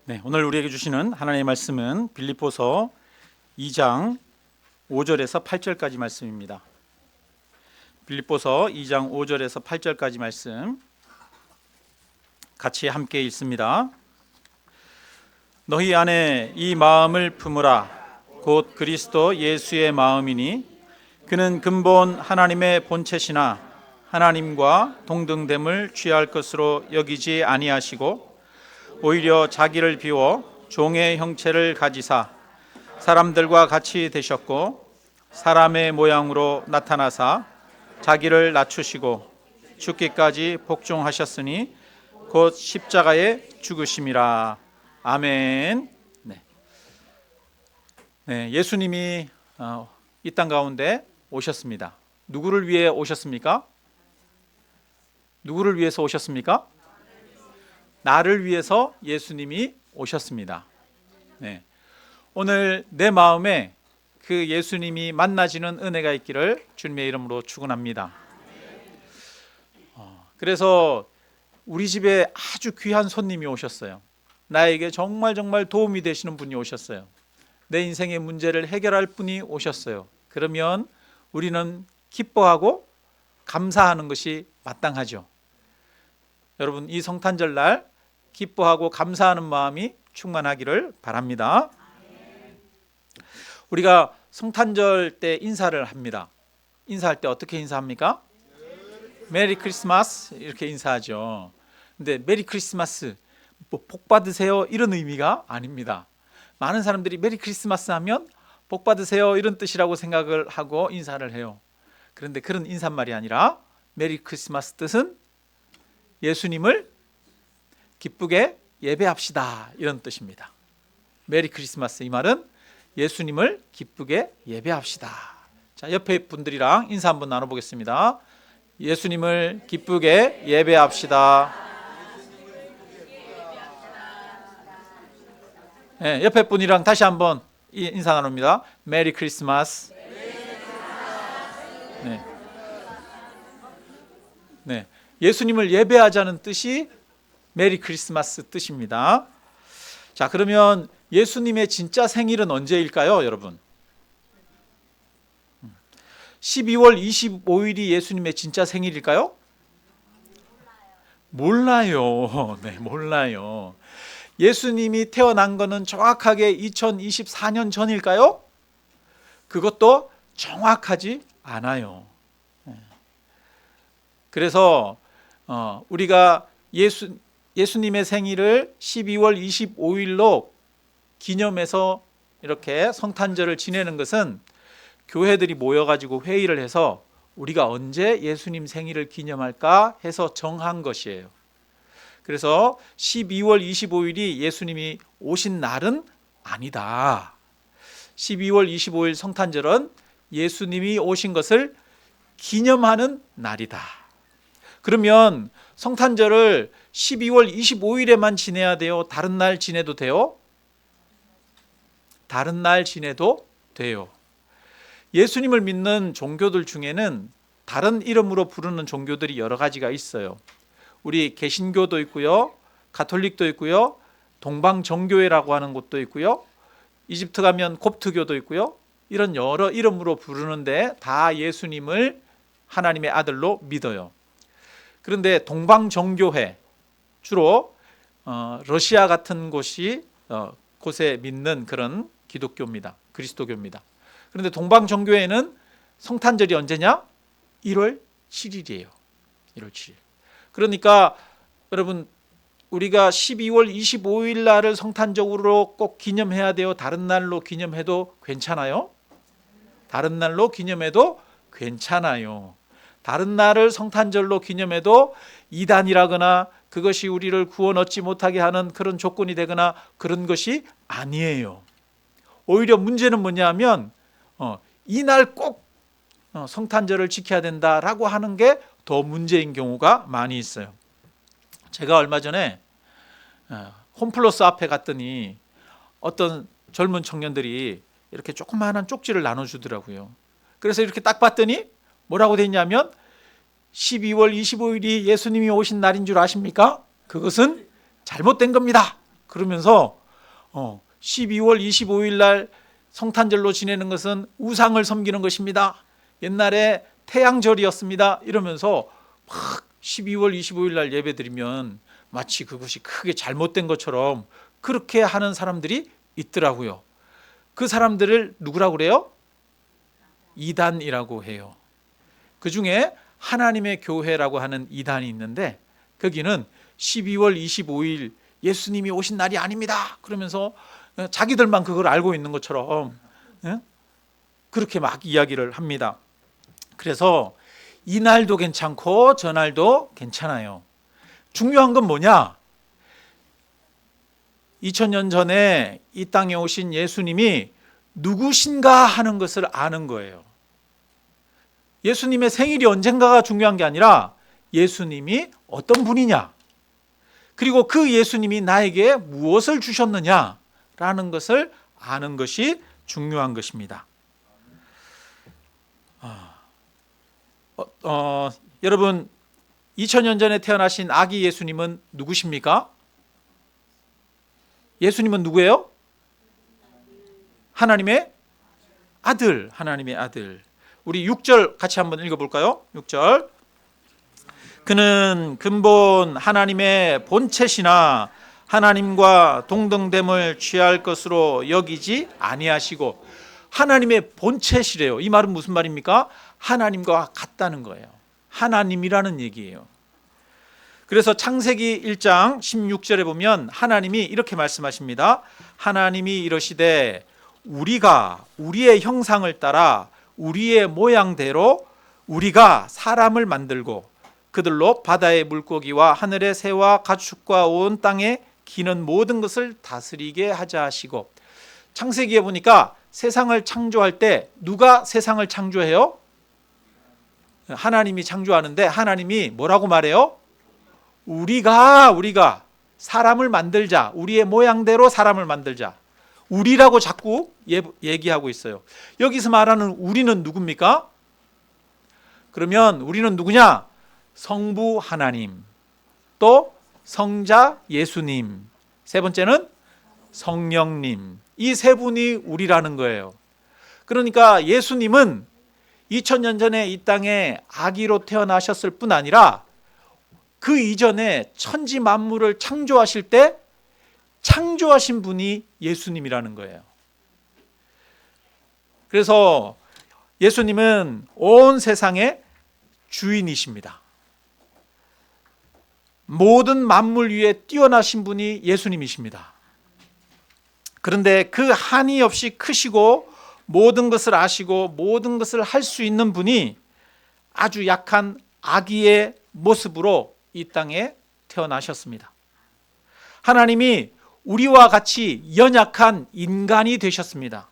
네, 오늘 우리에게 주시는 하나님의 말씀은 빌립보서 2장 5절에서 8절까지 말씀입니다. 빌립보서 2장 5절에서 8절까지 말씀 같이 함께 읽습니다. 너희 안에 이 마음을 품으라. 곧 그리스도 예수의 마음이니 그는 근본 하나님의 본체시나 하나님과 동등됨을 취할 것으로 여기지 아니하시고 오히려 자기를 비워 종의 형체를 가지사 사람들과 같이 되셨고 사람의 모양으로 나타나사 자기를 낮추시고 죽기까지 복종하셨으니 곧 십자가에 죽으심이라. 아멘. 네, 예수님이 이 땅 가운데 오셨습니다. 누구를 위해 오셨습니까? 누구를 위해서 오셨습니까? 나를 위해서 예수님이 오셨습니다. 네. 오늘 내 마음에 그 예수님이 만나지는 은혜가 있기를 주님의 이름으로 축원합니다. 그래서 우리 집에 아주 귀한 손님이 오셨어요. 나에게 정말 도움이 되시는 분이 오셨어요. 내 인생의 문제를 해결할 분이 오셨어요. 그러면 우리는 기뻐하고 감사하는 것이 마땅하죠. 여러분, 이 성탄절 날 기뻐하고 감사하는 마음이 충만하기를 바랍니다. 우리가 성탄절 때 인사를 합니다. 인사할 때 어떻게 인사합니까? 메리 크리스마스 이렇게 인사하죠. 근데 메리 크리스마스 뭐 복 받으세요 이런 의미가 아닙니다. 많은 사람들이 메리 크리스마스 하면 복 받으세요 이런 뜻이라고 생각을 하고 인사를 해요. 그런데 그런 인사말이 아니라 메리 크리스마스 뜻은 예수님을 기쁘게 예배합시다 이런 뜻입니다. 메리 크리스마스 이 말은 예수님을 기쁘게 예배합시다. 자, 옆에 분들이랑 인사 한번 나눠보겠습니다. 예수님을 기쁘게 예배합시다. 네, 옆에 분이랑 다시 한번 인사 나눕니다. 메리 크리스마스. 네, 예수님을 예배하자는 뜻이 메리 크리스마스 뜻입니다. 자, 그러면 예수님의 진짜 생일은 언제일까요, 여러분? 12월 25일이 예수님의 진짜 생일일까요? 몰라요. 네, 몰라요. 예수님이 태어난 거는 정확하게 2024년 전일까요? 그것도 정확하지 않아요. 그래서 우리가 예수님의 생일을 12월 25일로 기념해서 이렇게 성탄절을 지내는 것은 교회들이 모여가지고 회의를 해서 우리가 언제 예수님 생일을 기념할까 해서 정한 것이에요. 그래서 12월 25일이 예수님이 오신 날은 아니다. 12월 25일 성탄절은 예수님이 오신 것을 기념하는 날이다. 그러면 성탄절을 12월 25일에만 지내야 돼요? 다른 날 지내도 돼요? 다른 날 지내도 돼요. 예수님을 믿는 종교들 중에는 다른 이름으로 부르는 종교들이 여러 가지가 있어요. 우리 개신교도 있고요, 가톨릭도 있고요, 동방정교회라고 하는 곳도 있고요, 이집트 가면 콥트교도 있고요. 이런 여러 이름으로 부르는데 다 예수님을 하나님의 아들로 믿어요. 그런데 동방정교회, 주로 러시아 같은 곳에 믿는 그런 기독교입니다. 그리스도교입니다. 그런데 동방정교회는 성탄절이 언제냐? 1월 7일이에요. 1월 7일. 그러니까 여러분, 우리가 12월 25일 날을 성탄적으로 꼭 기념해야 돼요? 다른 날로 기념해도 괜찮아요? 다른 날로 기념해도 괜찮아요. 다른 날을 성탄절로 기념해도 이단이라거나 그것이 우리를 구원 얻지 못하게 하는 그런 조건이 되거나 그런 것이 아니에요. 오히려 문제는 뭐냐면 이날 꼭 성탄절을 지켜야 된다라고 하는 게 더 문제인 경우가 많이 있어요. 제가 얼마 전에 홈플러스 앞에 갔더니 어떤 젊은 청년들이 이렇게 조그마한 쪽지를 나눠주더라고요. 그래서 이렇게 딱 봤더니 뭐라고 돼 있냐면 12월 25일이 예수님이 오신 날인 줄 아십니까? 그것은 잘못된 겁니다. 그러면서 12월 25일 날 성탄절로 지내는 것은 우상을 섬기는 것입니다. 옛날에 태양절이었습니다. 이러면서 막 12월 25일 날 예배 드리면 마치 그것이 크게 잘못된 것처럼 그렇게 하는 사람들이 있더라고요. 그 사람들을 누구라고 그래요? 이단이라고 해요. 그 중에 하나님의 교회라고 하는 이단이 있는데 거기는 12월 25일 예수님이 오신 날이 아닙니다. 그러면서 자기들만 그걸 알고 있는 것처럼 그렇게 막 이야기를 합니다. 그래서 이 날도 괜찮고 저 날도 괜찮아요. 중요한 건 뭐냐? 2000년 전에 이 땅에 오신 예수님이 누구신가 하는 것을 아는 거예요. 예수님의 생일이 언젠가가 중요한 게 아니라 예수님이 어떤 분이냐, 그리고 그 예수님이 나에게 무엇을 주셨느냐라는 것을 아는 것이 중요한 것입니다. 여러분, 2000년 전에 태어나신 아기 예수님은 누구십니까? 예수님은 누구예요? 하나님의 아들, 하나님의 아들. 우리 6절 같이 한번 읽어볼까요? 6절. 그는 근본 하나님의 본체시나 하나님과 동등됨을 취할 것으로 여기지 아니하시고, 하나님의 본체시래요. 이 말은 무슨 말입니까? 하나님과 같다는 거예요. 하나님이라는 얘기예요. 그래서 창세기 1장 16절에 보면 하나님이 이렇게 말씀하십니다. 하나님이 이러시되 우리가 우리의 형상을 따라 우리의 모양대로 우리가 사람을 만들고 그들로 바다의 물고기와 하늘의 새와 가축과 온 땅에 기는 모든 것을 다스리게 하자 하시고, 창세기에 보니까 세상을 창조할 때 누가 세상을 창조해요? 하나님이 창조하는데 하나님이 뭐라고 말해요? 우리가 사람을 만들자, 우리의 모양대로 사람을 만들자. 우리라고 자꾸 얘기하고 있어요. 여기서 말하는 우리는 누굽니까? 그러면 우리는 누구냐? 성부 하나님, 또 성자 예수님, 세 번째는 성령님. 이 세 분이 우리라는 거예요. 그러니까 예수님은 2000년 전에 이 땅에 아기로 태어나셨을 뿐 아니라 그 이전에 천지 만물을 창조하실 때 창조하신 분이 예수님이라는 거예요. 그래서 예수님은 온 세상의 주인이십니다. 모든 만물 위에 뛰어나신 분이 예수님이십니다. 그런데 그 한이 없이 크시고 모든 것을 아시고 모든 것을 할 수 있는 분이 아주 약한 아기의 모습으로 이 땅에 태어나셨습니다. 하나님이 우리와 같이 연약한 인간이 되셨습니다.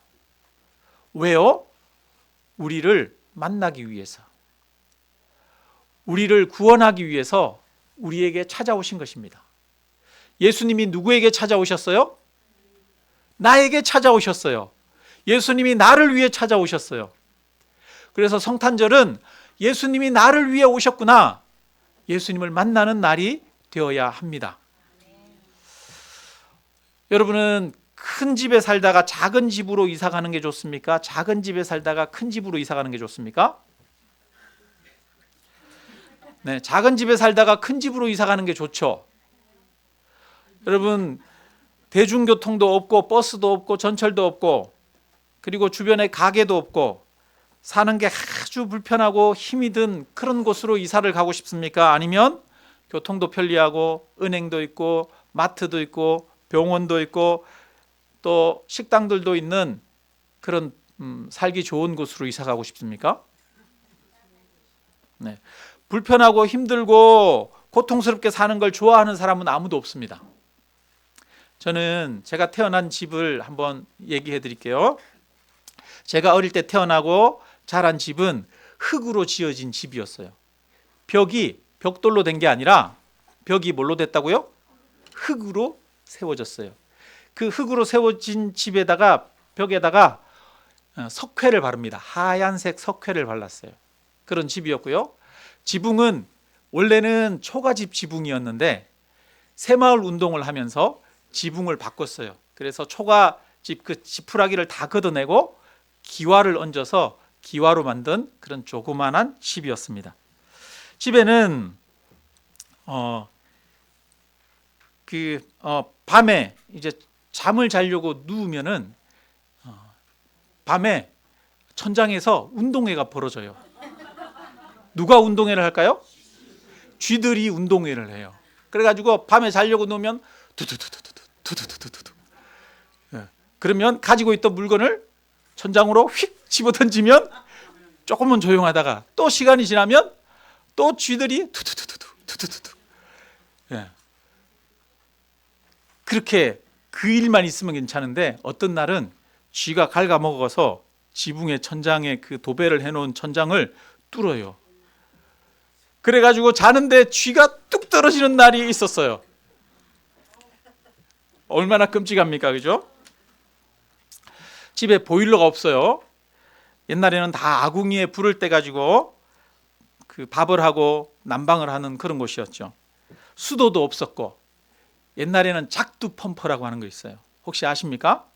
왜요? 우리를 만나기 위해서, 우리를 구원하기 위해서 우리에게 찾아오신 것입니다. 예수님이 누구에게 찾아오셨어요? 나에게 찾아오셨어요. 예수님이 나를 위해 찾아오셨어요. 그래서 성탄절은 예수님이 나를 위해 오셨구나, 예수님을 만나는 날이 되어야 합니다. 여러분은 큰 집에 살다가 작은 집으로 이사 가는 게 좋습니까? 작은 집에 살다가 큰 집으로 이사 가는 게 좋습니까? 네, 작은 집에 살다가 큰 집으로 이사 가는 게 좋죠. 여러분, 대중교통도 없고 버스도 없고 전철도 없고 그리고 주변에 가게도 없고 사는 게 아주 불편하고 힘이 든 그런 곳으로 이사를 가고 싶습니까? 아니면 교통도 편리하고 은행도 있고 마트도 있고 병원도 있고 또 식당들도 있는 그런 살기 좋은 곳으로 이사 가고 싶습니까? 네. 불편하고 힘들고 고통스럽게 사는 걸 좋아하는 사람은 아무도 없습니다. 저는 제가 태어난 집을 한번 얘기해 드릴게요. 제가 어릴 때 태어나고 자란 집은 흙으로 지어진 집이었어요. 벽이 벽돌로 된 게 아니라 벽이 뭘로 됐다고요? 흙으로 세워졌어요. 그 흙으로 세워진 집에다가 벽에다가 석회를 바릅니다. 하얀색 석회를 발랐어요. 그런 집이었고요. 지붕은 원래는 초가집 지붕이었는데 새마을 운동을 하면서 지붕을 바꿨어요. 그래서 초가집 그 지푸라기를 다 걷어내고 기와를 얹어서 기와로 만든 그런 조그만한 집이었습니다. 집에는 밤에 이제 잠을 자려고 누우면은 밤에 천장에서 운동회가 벌어져요. 누가 운동회를 할까요? 쥐들이 운동회를 해요. 그래가지고 밤에 자려고 누우면 두두두두두두두두두. 그러면 가지고 있던 물건을 천장으로 휙 집어 던지면 조금은 조용하다가 또 시간이 지나면 또 쥐들이 두두두두두. 그렇게 그 일만 있으면 괜찮은데 어떤 날은 쥐가 갉아먹어서 지붕의 천장에 그 도배를 해놓은 천장을 뚫어요. 그래가지고 자는데 쥐가 뚝 떨어지는 날이 있었어요. 얼마나 끔찍합니까, 그죠? 집에 보일러가 없어요. 옛날에는 다 아궁이에 불을 떼가지고 그 밥을 하고 난방을 하는 그런 곳이었죠. 수도도 없었고 옛날에는 작두 펌프라고 하는 거 있어요. 혹시 아십니까?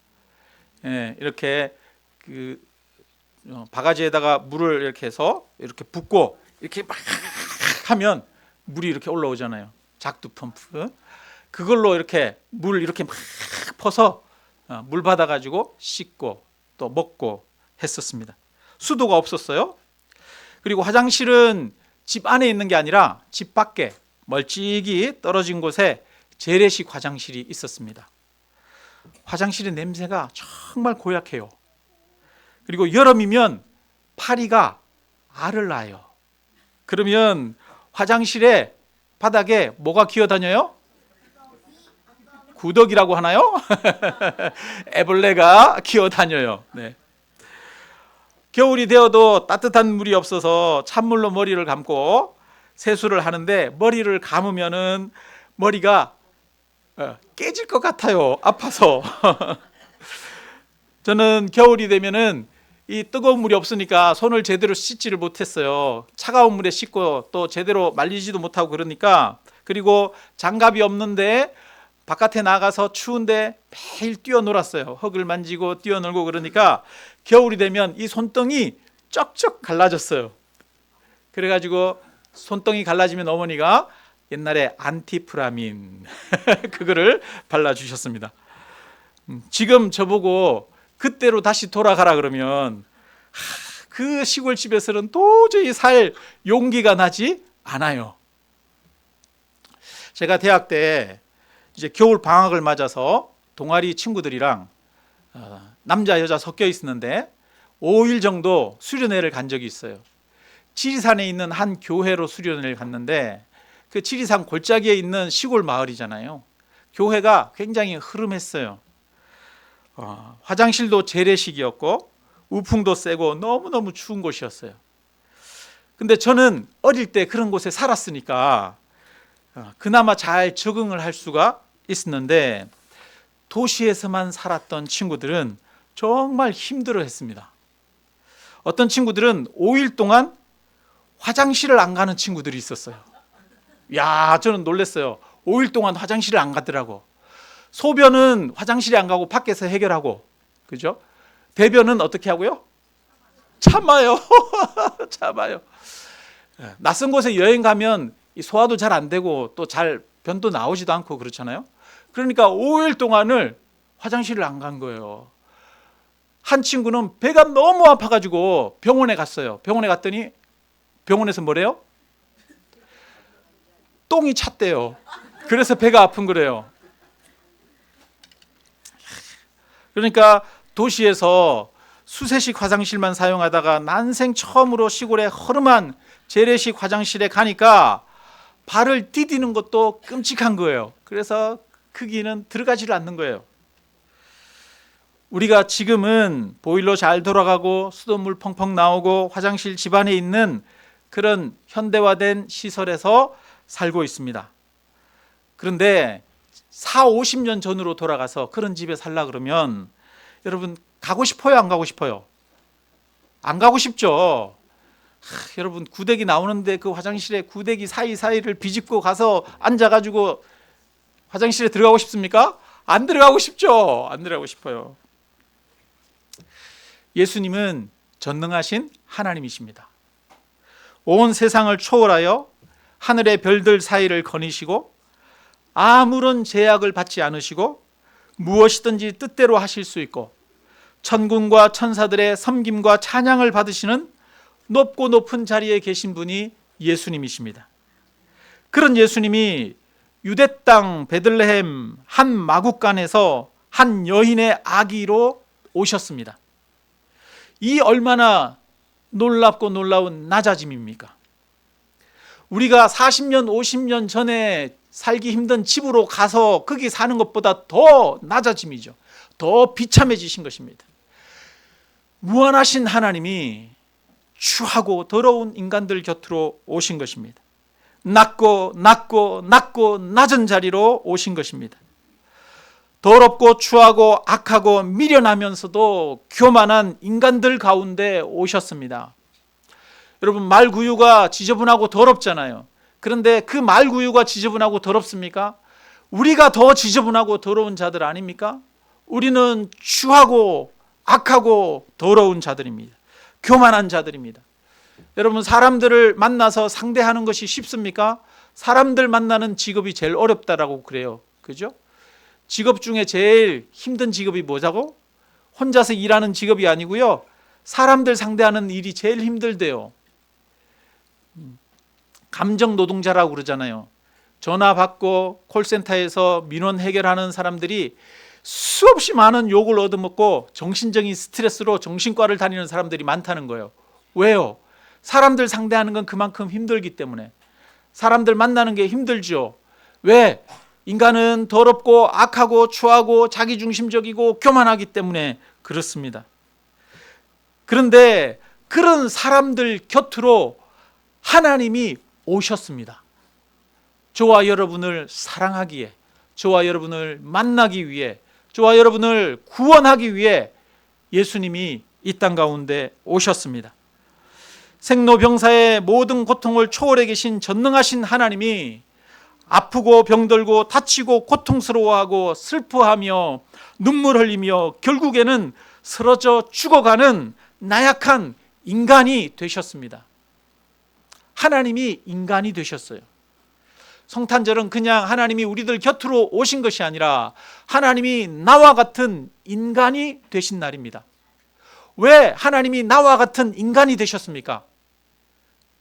이렇게 그 바가지에다가 물을 이렇게 해서 이렇게 붓고 이렇게 막 하면 물이 이렇게 올라오잖아요. 작두 펌프. 그걸로 이렇게 물 이렇게 막 퍼서 물 받아가지고 씻고 또 먹고 했었습니다. 수도가 없었어요. 그리고 화장실은 집 안에 있는 게 아니라 집 밖에 멀찍이 떨어진 곳에 재래식 화장실이 있었습니다. 화장실의 냄새가 정말 고약해요. 그리고 여름이면 파리가 알을 낳아요. 그러면 화장실에 바닥에 뭐가 기어다녀요? 구더기라고 하나요? 애벌레가 기어다녀요. 네. 겨울이 되어도 따뜻한 물이 없어서 찬물로 머리를 감고 세수를 하는데 머리를 감으면은 머리가 깨질 것 같아요. 아파서. 저는 겨울이 되면은 이 뜨거운 물이 없으니까 손을 제대로 씻지를 못했어요. 차가운 물에 씻고 또 제대로 말리지도 못하고 그러니까, 그리고 장갑이 없는데 바깥에 나가서 추운데 매일 뛰어놀았어요. 흙을 만지고 뛰어놀고 그러니까 겨울이 되면 이 손등이 쩍쩍 갈라졌어요. 그래가지고 손등이 갈라지면 어머니가 옛날에 안티프라민 그거를 발라주셨습니다. 지금 저보고 그때로 다시 돌아가라 그러면 그 시골집에서는 도저히 살 용기가 나지 않아요. 제가 대학 때 이제 겨울 방학을 맞아서 동아리 친구들이랑 남자 여자 섞여 있었는데 5일 정도 수련회를 간 적이 있어요. 지리산에 있는 한 교회로 수련회를 갔는데 그 지리산 골짜기에 있는 시골 마을이잖아요. 교회가 굉장히 흐름했어요. 화장실도 재래식이었고 우풍도 세고 너무너무 추운 곳이었어요. 근데 저는 어릴 때 그런 곳에 살았으니까 그나마 잘 적응을 할 수가 있었는데 도시에서만 살았던 친구들은 정말 힘들어했습니다. 어떤 친구들은 5일 동안 화장실을 안 가는 친구들이 있었어요. 야, 저는 놀랐어요. 5일 동안 화장실을 안 가더라고. 소변은 화장실에 안 가고 밖에서 해결하고, 그죠? 대변은 어떻게 하고요? 참아요. 참아요. 낯선 곳에 여행 가면 소화도 잘 안 되고 또 잘 변도 나오지도 않고 그렇잖아요. 그러니까 5일 동안을 화장실을 안 간 거예요. 한 친구는 배가 너무 아파가지고 병원에 갔어요. 병원에 갔더니 병원에서 뭐래요? 똥이 찼대요. 그래서 배가 아픈 거래요. 그러니까 도시에서 수세식 화장실만 사용하다가 난생 처음으로 시골의 허름한 재래식 화장실에 가니까 발을 디디는 것도 끔찍한 거예요. 그래서 거기는 들어가지를 않는 거예요. 우리가 지금은 보일러 잘 돌아가고 수돗물 펑펑 나오고 화장실 집안에 있는 그런 현대화된 시설에서 살고 있습니다. 그런데 40-50년 전으로 돌아가서 그런 집에 살라 그러면 여러분 가고 싶어요? 안 가고 싶어요? 안 가고 싶죠. 여러분 구데기 나오는데 그 화장실에 구데기 사이사이를 비집고 가서 앉아가지고 화장실에 들어가고 싶습니까? 안 들어가고 싶죠? 안 들어가고 싶어요. 예수님은 전능하신 하나님이십니다. 온 세상을 초월하여 하늘의 별들 사이를 거니시고 아무런 제약을 받지 않으시고 무엇이든지 뜻대로 하실 수 있고 천군과 천사들의 섬김과 찬양을 받으시는 높고 높은 자리에 계신 분이 예수님이십니다. 그런 예수님이 유대 땅 베들레헴 한 마구간에서 한 여인의 아기로 오셨습니다. 이 얼마나 놀랍고 놀라운 낮아짐입니까? 우리가 40년, 50년 전에 살기 힘든 집으로 가서 거기 사는 것보다 더 낮아짐이죠. 더 비참해지신 것입니다. 무한하신 하나님이 추하고 더러운 인간들 곁으로 오신 것입니다. 낮고 낮은 자리로 오신 것입니다. 더럽고 추하고 악하고 미련하면서도 교만한 인간들 가운데 오셨습니다. 여러분, 말구유가 지저분하고 더럽잖아요. 그런데 그 말구유가 지저분하고 더럽습니까? 우리가 더 지저분하고 더러운 자들 아닙니까? 우리는 추하고 악하고 더러운 자들입니다. 교만한 자들입니다. 여러분, 사람들을 만나서 상대하는 것이 쉽습니까? 사람들 만나는 직업이 제일 어렵다라고 그래요. 그죠? 직업 중에 제일 힘든 직업이 뭐라고? 혼자서 일하는 직업이 아니고요. 사람들 상대하는 일이 제일 힘들대요. 감정 노동자라고 그러잖아요. 전화 받고 콜센터에서 민원 해결하는 사람들이 수없이 많은 욕을 얻어먹고 정신적인 스트레스로 정신과를 다니는 사람들이 많다는 거예요. 왜요? 사람들 상대하는 건 그만큼 힘들기 때문에. 사람들 만나는 게 힘들죠. 왜? 인간은 더럽고 악하고 추하고 자기중심적이고 교만하기 때문에 그렇습니다. 그런데 그런 사람들 곁으로 하나님이 오셨습니다. 저와 여러분을 사랑하기에, 저와 여러분을 만나기 위해, 저와 여러분을 구원하기 위해 예수님이 이 땅 가운데 오셨습니다. 생로병사의 모든 고통을 초월해 계신 전능하신 하나님이 아프고 병들고 다치고 고통스러워하고 슬퍼하며 눈물 흘리며 결국에는 쓰러져 죽어가는 나약한 인간이 되셨습니다. 하나님이 인간이 되셨어요. 성탄절은 그냥 하나님이 우리들 곁으로 오신 것이 아니라 하나님이 나와 같은 인간이 되신 날입니다. 왜 하나님이 나와 같은 인간이 되셨습니까?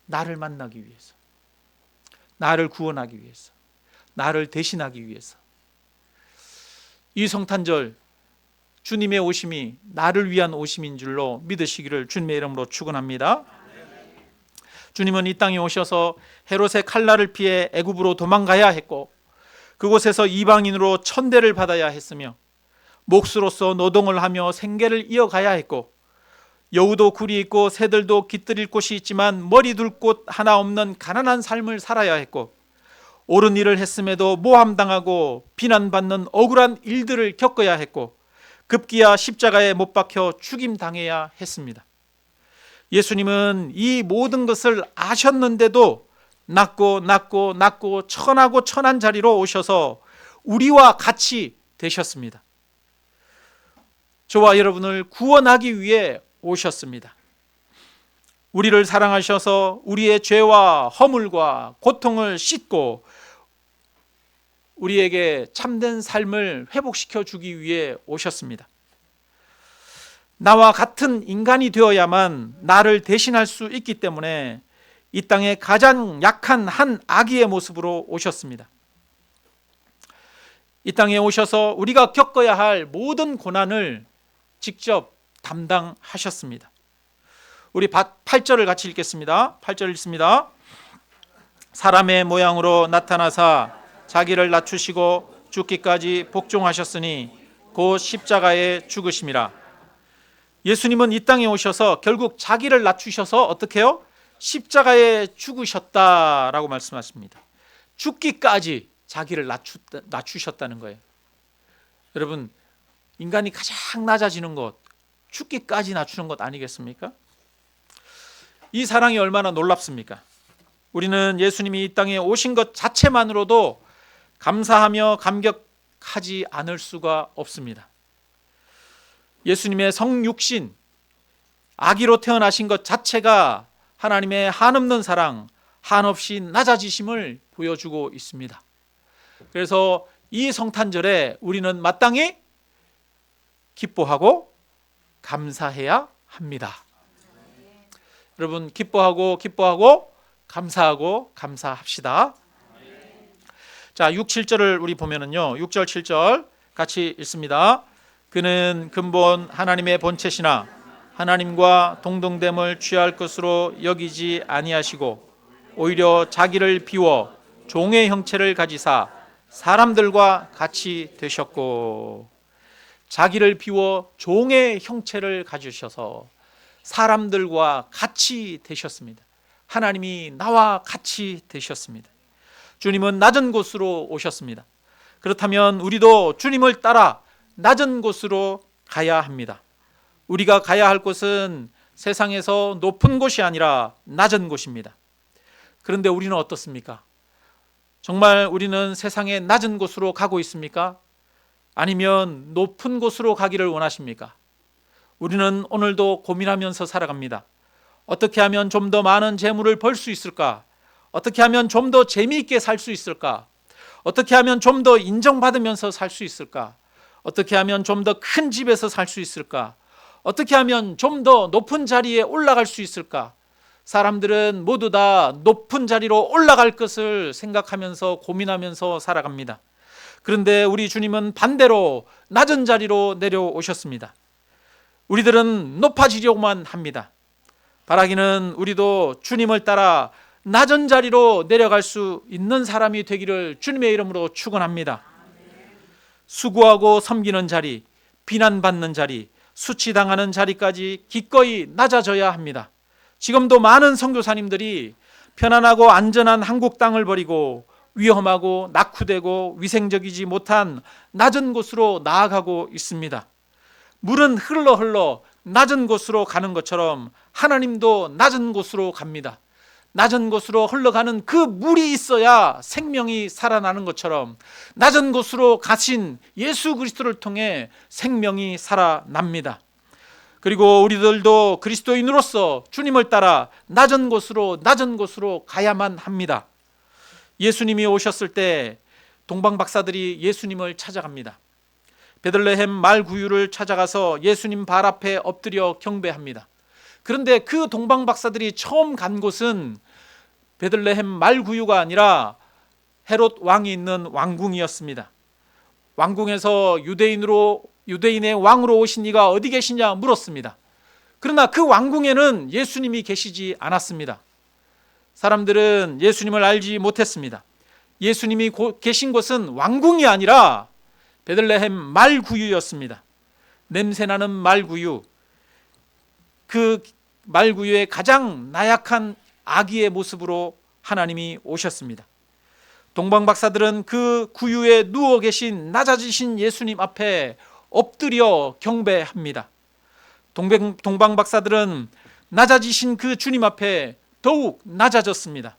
나를 만나기 위해서, 나를 구원하기 위해서, 나를 대신하기 위해서. 이 성탄절 주님의 오심이 나를 위한 오심인 줄로 믿으시기를 주님의 이름으로 축원합니다. 주님은 이 땅에 오셔서 헤롯의 칼날을 피해 애굽으로 도망가야 했고 그곳에서 이방인으로 천대를 받아야 했으며 목수로서 노동을 하며 생계를 이어가야 했고 여우도 굴이 있고 새들도 깃들일 곳이 있지만 머리 둘 곳 하나 없는 가난한 삶을 살아야 했고 옳은 일을 했음에도 모함당하고 비난받는 억울한 일들을 겪어야 했고 급기야 십자가에 못 박혀 죽임당해야 했습니다. 예수님은 이 모든 것을 아셨는데도 낮고 천하고 천한 자리로 오셔서 우리와 같이 되셨습니다. 저와 여러분을 구원하기 위해 오셨습니다. 우리를 사랑하셔서 우리의 죄와 허물과 고통을 씻고 우리에게 참된 삶을 회복시켜 주기 위해 오셨습니다. 나와 같은 인간이 되어야만 나를 대신할 수 있기 때문에 이 땅에 가장 약한 한 아기의 모습으로 오셨습니다. 이 땅에 오셔서 우리가 겪어야 할 모든 고난을 직접 담당하셨습니다. 우리 8절을 같이 읽겠습니다. 8절 읽습니다. 사람의 모양으로 나타나사 자기를 낮추시고 죽기까지 복종하셨으니 곧 십자가에 죽으심이라. 예수님은 이 땅에 오셔서 결국 자기를 낮추셔서 어떻게 해요? 십자가에 죽으셨다라고 말씀하십니다. 죽기까지 자기를 낮추셨다는 거예요. 여러분, 인간이 가장 낮아지는 것, 죽기까지 낮추는 것 아니겠습니까? 이 사랑이 얼마나 놀랍습니까? 우리는 예수님이 이 땅에 오신 것 자체만으로도 감사하며 하지 않을 수가 없습니다. 예수님의 성육신, 아기로 태어나신 것 자체가 하나님의 한없는 사랑, 한없이 낮아지심을 보여주고 있습니다. 그래서 이 성탄절에 우리는 마땅히 기뻐하고 감사해야 합니다. 여러분, 기뻐하고 감사하고 감사합시다. 자, 6, 7절을 우리 보면은요, 6절 7절 같이 읽습니다. 그는 근본 하나님의 본체시나 하나님과 동등됨을 취할 것으로 여기지 아니하시고 오히려 자기를 비워 종의 형체를 가지사 사람들과 같이 되셨고, 자기를 비워 종의 형체를 가지셔서 사람들과 같이 되셨습니다. 하나님이 나와 같이 되셨습니다. 주님은 낮은 곳으로 오셨습니다. 그렇다면 우리도 주님을 따라 낮은 곳으로 가야 합니다. 우리가 가야 할 곳은 세상에서 높은 곳이 아니라 낮은 곳입니다. 그런데 우리는 어떻습니까? 정말 우리는 세상의 낮은 곳으로 가고 있습니까? 아니면 높은 곳으로 가기를 원하십니까? 우리는 오늘도 고민하면서 살아갑니다. 어떻게 하면 좀 더 많은 재물을 벌 수 있을까? 어떻게 하면 좀 더 재미있게 살 수 있을까? 어떻게 하면 좀 더 인정받으면서 살 수 있을까? 어떻게 하면 좀 더 큰 집에서 살 수 있을까? 어떻게 하면 좀 더 높은 자리에 올라갈 수 있을까? 사람들은 모두 다 높은 자리로 올라갈 것을 생각하면서 고민하면서 살아갑니다. 그런데 우리 주님은 반대로 낮은 자리로 내려오셨습니다. 우리들은 높아지려고만 합니다. 바라기는 우리도 주님을 따라 낮은 자리로 내려갈 수 있는 사람이 되기를 주님의 이름으로 축원합니다. 수고하고 섬기는 자리, 비난받는 자리, 수치당하는 자리까지 기꺼이 낮아져야 합니다. 지금도 많은 선교사님들이 편안하고 안전한 한국 땅을 버리고 위험하고 낙후되고 위생적이지 못한 낮은 곳으로 나아가고 있습니다. 물은 흘러 낮은 곳으로 가는 것처럼 하나님도 낮은 곳으로 갑니다. 낮은 곳으로 흘러가는 그 물이 있어야 생명이 살아나는 것처럼 낮은 곳으로 가신 예수 그리스도를 통해 생명이 살아납니다. 그리고 우리들도 그리스도인으로서 주님을 따라 낮은 곳으로 가야만 합니다. 예수님이 오셨을 때 동방 박사들이 예수님을 찾아갑니다. 베들레헴 말구유를 찾아가서 예수님 발 앞에 엎드려 경배합니다. 그런데 그 동방 박사들이 처음 간 곳은 베들레헴 말구유가 아니라 헤롯 왕이 있는 왕궁이었습니다. 왕궁에서 유대인의 왕으로 오신 이가 어디 계시냐 물었습니다. 그러나 그 왕궁에는 예수님이 계시지 않았습니다. 사람들은 예수님을 알지 못했습니다. 예수님이 계신 곳은 왕궁이 아니라 베들레헴 말구유였습니다. 냄새나는 말구유, 그 말구유의 가장 나약한 아기의 모습으로 하나님이 오셨습니다. 동방 박사들은 그 구유에 누워 계신 낮아지신 예수님 앞에 엎드려 경배합니다. 동방 박사들은 낮아지신 그 주님 앞에 더욱 낮아졌습니다.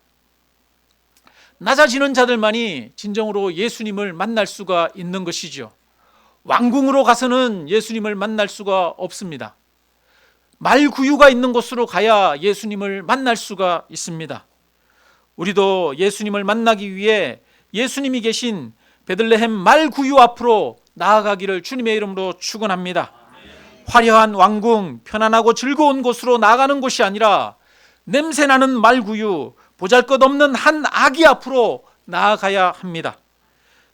낮아지는 자들만이 진정으로 예수님을 만날 수가 있는 것이죠. 왕궁으로 가서는 예수님을 만날 수가 없습니다. 말구유가 있는 곳으로 가야 예수님을 만날 수가 있습니다. 우리도 예수님을 만나기 위해 예수님이 계신 베들레헴 말구유 앞으로 나아가기를 주님의 이름으로 축원합니다. 화려한 왕궁, 편안하고 즐거운 곳으로 나아가는 곳이 아니라 냄새나는 말구유, 보잘것없는 한 아기 앞으로 나아가야 합니다.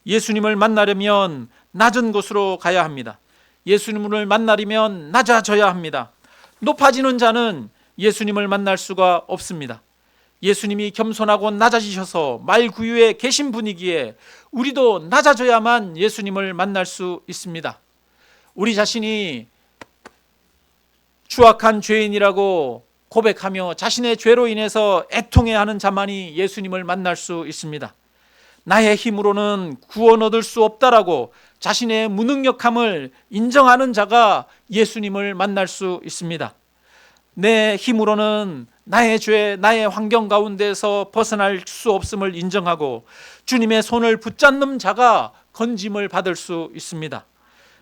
예수님을 만나려면 낮은 곳으로 가야 합니다. 예수님을 만나려면 낮아져야 합니다. 높아지는 자는 예수님을 만날 수가 없습니다. 예수님이 겸손하고 낮아지셔서 말구유에 계신 분이기에 우리도 낮아져야만 예수님을 만날 수 있습니다. 우리 자신이 추악한 죄인이라고 고백하며 자신의 죄로 인해서 애통해하는 자만이 예수님을 만날 수 있습니다. 나의 힘으로는 구원 얻을 수 없다라고 자신의 무능력함을 인정하는 자가 예수님을 만날 수 있습니다. 내 힘으로는 나의 죄, 나의 환경 가운데서 벗어날 수 없음을 인정하고 주님의 손을 붙잡는 자가 건짐을 받을 수 있습니다.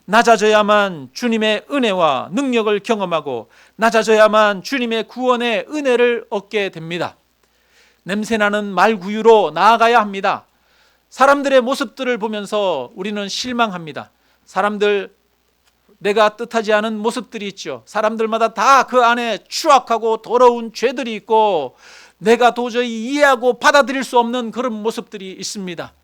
낮아져야만 주님의 은혜와 능력을 경험하고 낮아져야만 주님의 구원의 은혜를 얻게 됩니다. 냄새나는 말구유로 나아가야 합니다. 사람들의 모습들을 보면서 우리는 실망합니다. 사람들, 내가 뜻하지 않은 모습들이 있죠. 사람들마다 다 그 안에 추악하고 더러운 죄들이 있고 내가 도저히 이해하고 받아들일 수 없는 그런 모습들이 있습니다.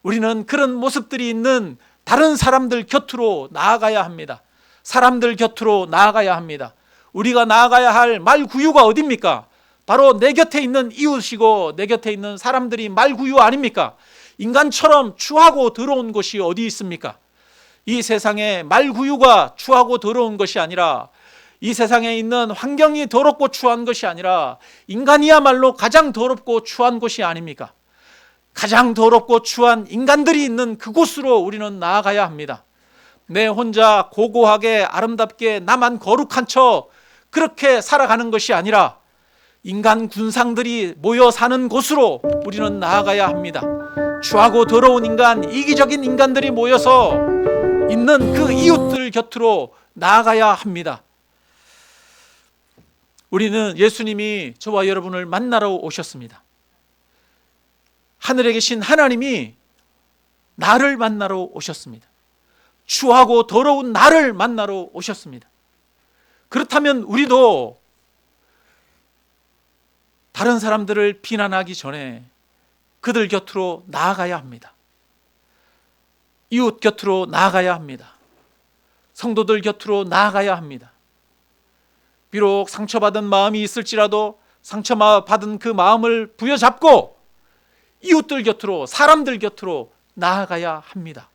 우리는 그런 모습들이 있는 다른 사람들 곁으로 나아가야 합니다. 사람들 곁으로 나아가야 합니다. 우리가 나아가야 할 말구유가 어디입니까? 바로 내 곁에 있는 이웃이고 내 곁에 있는 사람들이 말구유 아닙니까? 인간처럼 추하고 더러운 곳이 어디 있습니까? 이 세상에 말구유가 추하고 더러운 것이 아니라, 이 세상에 있는 환경이 더럽고 추한 것이 아니라 인간이야말로 가장 더럽고 추한 곳이 아닙니까? 가장 더럽고 추한 인간들이 있는 그곳으로 우리는 나아가야 합니다. 내 혼자 고고하게 아름답게 나만 거룩한 척 그렇게 살아가는 것이 아니라 인간 군상들이 모여 사는 곳으로 우리는 나아가야 합니다. 추하고 더러운 인간, 이기적인 인간들이 모여서 있는 그 이웃들 곁으로 나아가야 합니다. 우리는 예수님이 저와 여러분을 만나러 오셨습니다. 하늘에 계신 하나님이 나를 만나러 오셨습니다. 추하고 더러운 나를 만나러 오셨습니다. 그렇다면 우리도 다른 사람들을 비난하기 전에 그들 곁으로 나아가야 합니다. 이웃 곁으로 나아가야 합니다. 성도들 곁으로 나아가야 합니다. 비록 상처받은 마음이 있을지라도 상처받은 그 마음을 부여잡고 이웃들 곁으로, 사람들 곁으로 나아가야 합니다.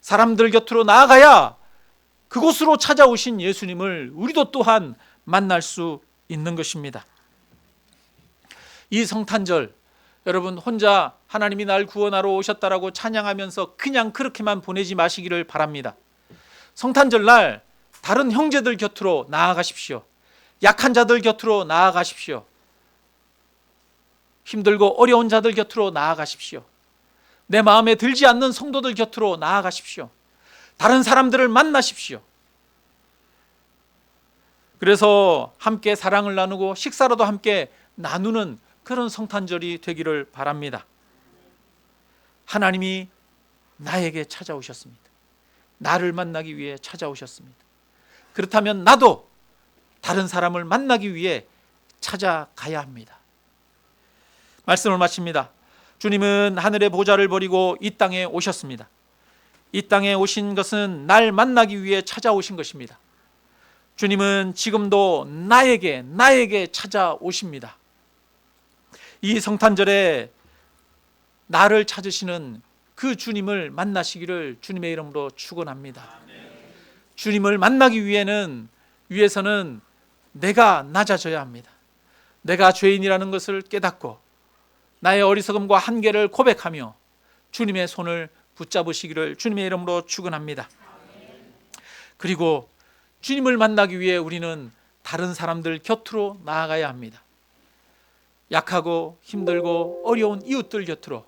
사람들 곁으로 나아가야 그곳으로 찾아오신 예수님을 우리도 또한 만날 수 있는 것입니다. 이 성탄절, 여러분 혼자 하나님이 날 구원하러 오셨다라고 찬양하면서 그냥 그렇게만 보내지 마시기를 바랍니다. 성탄절 날 다른 형제들 곁으로 나아가십시오. 약한 자들 곁으로 나아가십시오. 힘들고 어려운 자들 곁으로 나아가십시오. 내 마음에 들지 않는 성도들 곁으로 나아가십시오. 다른 사람들을 만나십시오. 그래서 함께 사랑을 나누고 식사라도 함께 나누는 그런 성탄절이 되기를 바랍니다. 하나님이 나에게 찾아오셨습니다. 나를 만나기 위해 찾아오셨습니다. 그렇다면 나도 다른 사람을 만나기 위해 찾아가야 합니다. 말씀을 마칩니다. 주님은 하늘의 보좌를 버리고 이 땅에 오셨습니다. 이 땅에 오신 것은 날 만나기 위해 찾아오신 것입니다. 주님은 지금도 나에게 찾아오십니다. 이 성탄절에 나를 찾으시는 그 주님을 만나시기를 주님의 이름으로 축원합니다. 주님을 만나기 위해서는 내가 낮아져야 합니다. 내가 죄인이라는 것을 깨닫고 나의 어리석음과 한계를 고백하며 주님의 손을 붙잡으시기를 주님의 이름으로 축원합니다. 그리고 주님을 만나기 위해 우리는 다른 사람들 곁으로 나아가야 합니다. 약하고 힘들고 어려운 이웃들 곁으로,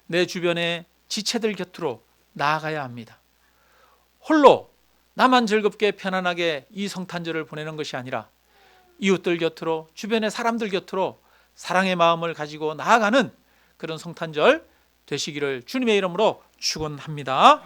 내 주변의 지체들 곁으로 나아가야 합니다. 홀로 나만 즐겁게 편안하게 이 성탄절을 보내는 것이 아니라 이웃들 곁으로, 주변의 사람들 곁으로 사랑의 마음을 가지고 나아가는 그런 성탄절 되시기를 주님의 이름으로 축원합니다.